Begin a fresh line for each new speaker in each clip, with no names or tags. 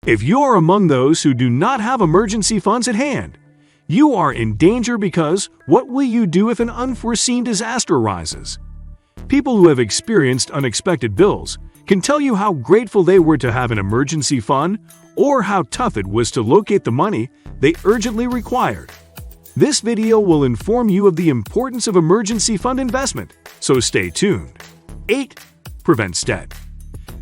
If you are among those who do not have emergency funds at hand, you are in danger because what will you do if an unforeseen disaster arises? People who have experienced unexpected bills can tell you how grateful they were to have an emergency fund or how tough it was to locate the money they urgently required. This video will inform you of the importance of emergency fund investment, so stay tuned. 8. Prevents debt.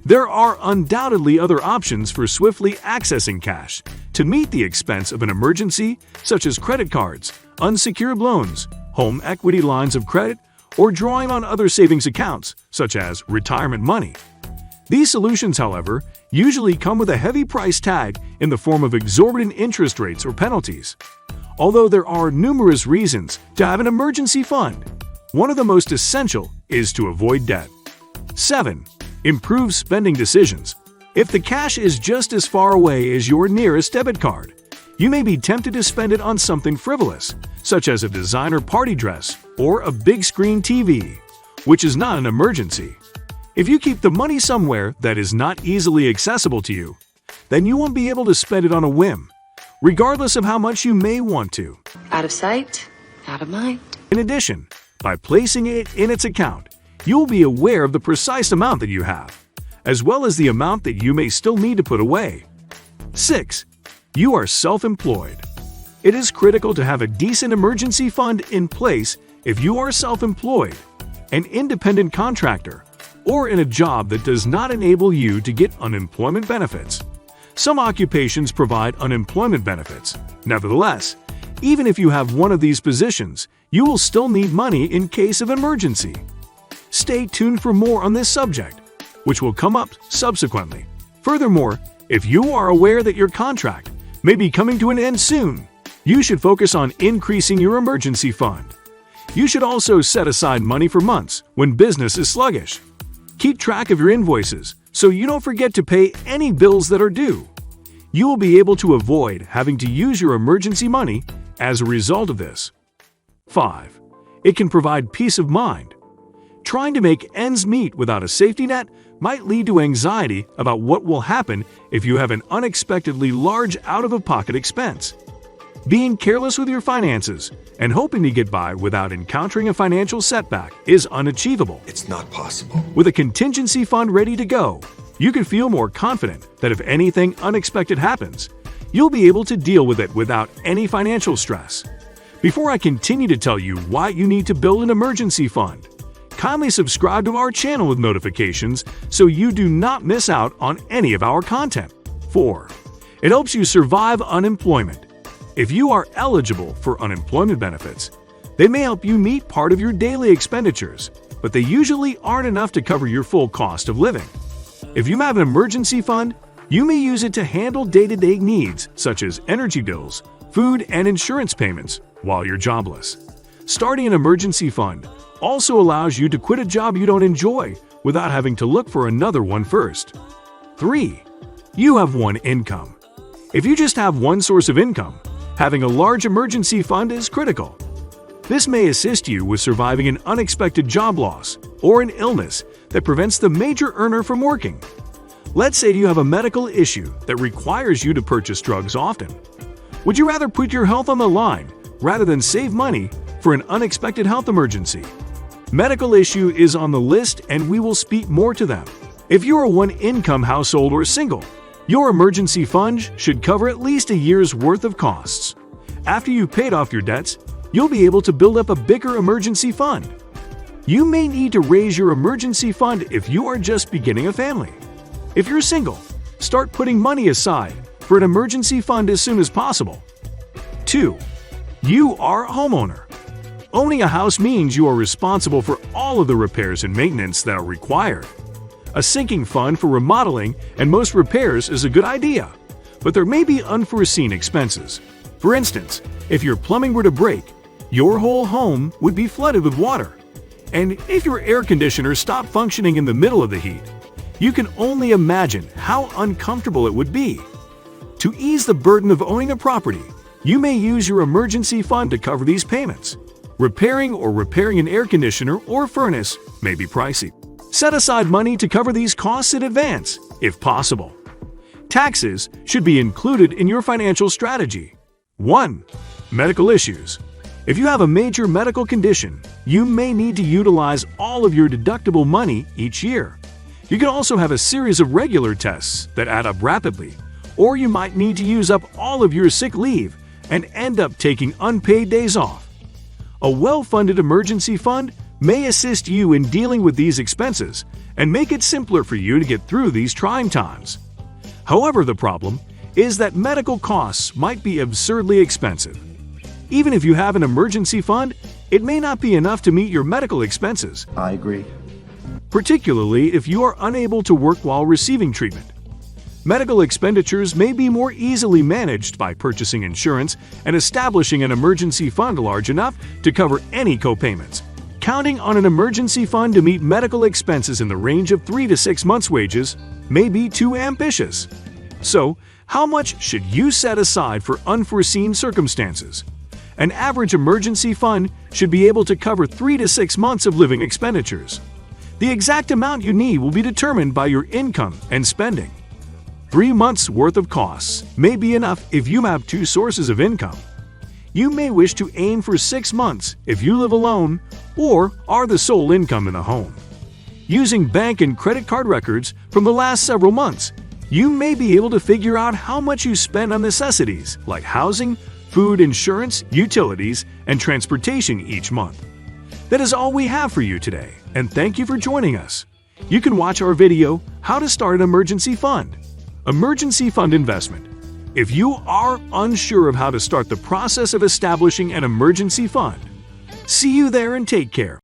There are undoubtedly other options for swiftly accessing cash to meet the expense of an emergency, such as credit cards, unsecured loans, home equity lines of credit, or drawing on other savings accounts, such as retirement money. These solutions, however, usually come with a heavy price tag in the form of exorbitant interest rates or penalties. Although there are numerous reasons to have an emergency fund, one of the most essential is to avoid debt. 7. Improve spending decisions. If the cash is just as far away as your nearest debit card, you may be tempted to spend it on something frivolous, such as a designer party dress or a big screen TV, which is not an emergency. If you keep the money somewhere that is not easily accessible to you, then you won't be able to spend it on a whim, regardless of how much you may want to.
Out of sight, out of mind.
In addition, by placing it in its account, you will be aware of the precise amount that you have, as well as the amount that you may still need to put away. 6. You are self-employed. It is critical to have a decent emergency fund in place if you are self-employed, an independent contractor, or in a job that does not enable you to get unemployment benefits. Some occupations provide unemployment benefits. Nevertheless, even if you have one of these positions, you will still need money in case of emergency. Stay tuned for more on this subject, which will come up subsequently. Furthermore, if you are aware that your contract may be coming to an end soon, you should focus on increasing your emergency fund. You should also set aside money for months when business is sluggish. Keep track of your invoices so you don't forget to pay any bills that are due. You will be able to avoid having to use your emergency money as a result of this. 5. It can provide peace of mind. Trying to make ends meet without a safety net might lead to anxiety about what will happen if you have an unexpectedly large out-of-pocket expense. Being careless with your finances and hoping to get by without encountering a financial setback is unachievable.
It's not possible.
With a contingency fund ready to go, you can feel more confident that if anything unexpected happens, you'll be able to deal with it without any financial stress. Before I continue to tell you why you need to build an emergency fund, kindly subscribe to our channel with notifications so you do not miss out on any of our content. 4. It helps you survive unemployment. If you are eligible for unemployment benefits, they may help you meet part of your daily expenditures, but they usually aren't enough to cover your full cost of living. If you have an emergency fund, you may use it to handle day-to-day needs such as energy bills, food, and insurance payments while you're jobless. Starting an emergency fund also allows you to quit a job you don't enjoy without having to look for another one first. 3. You have one income. If you just have one source of income, having a large emergency fund is critical. This may assist you with surviving an unexpected job loss or an illness that prevents the major earner from working. Let's say you have a medical issue that requires you to purchase drugs often. Would you rather put your health on the line rather than save money for an unexpected health emergency? Medical issue is on the list and we will speak more to them. If you are a one-income household or single, your emergency fund should cover at least a year's worth of costs. After you've paid off your debts, you'll be able to build up a bigger emergency fund. You may need to raise your emergency fund if you are just beginning a family. If you're single, start putting money aside for an emergency fund as soon as possible. 2. You are a homeowner. Owning a house means you are responsible for all of the repairs and maintenance that are required. A sinking fund for remodeling and most repairs is a good idea, but there may be unforeseen expenses. For instance, if your plumbing were to break, your whole home would be flooded with water. And if your air conditioner stopped functioning in the middle of the heat, you can only imagine how uncomfortable it would be. To ease the burden of owning a property, you may use your emergency fund to cover these payments. Repairing an air conditioner or furnace may be pricey. Set aside money to cover these costs in advance, if possible. Taxes should be included in your financial strategy. 1. Medical issues. If you have a major medical condition, you may need to utilize all of your deductible money each year. You can also have a series of regular tests that add up rapidly, or you might need to use up all of your sick leave and end up taking unpaid days off. A well-funded emergency fund may assist you in dealing with these expenses and make it simpler for you to get through these trying times. However, the problem is that medical costs might be absurdly expensive. Even if you have an emergency fund, it may not be enough to meet your medical expenses.
I agree.
Particularly if you are unable to work while receiving treatment. Medical expenditures may be more easily managed by purchasing insurance and establishing an emergency fund large enough to cover any co-payments. Counting on an emergency fund to meet medical expenses in the range of 3 to 6 months' wages may be too ambitious. So, how much should you set aside for unforeseen circumstances? An average emergency fund should be able to cover 3 to 6 months of living expenditures. The exact amount you need will be determined by your income and spending. 3 months' worth of costs may be enough if you have 2 sources of income. You may wish to aim for 6 months if you live alone or are the sole income in the home. Using bank and credit card records from the last several months, you may be able to figure out how much you spend on necessities like housing, food, insurance, utilities, and transportation each month. That is all we have for you today, and thank you for joining us. You can watch our video, How to Start an Emergency Fund. Emergency Fund Investment. If you are unsure of how to start the process of establishing an emergency fund, see you there and take care.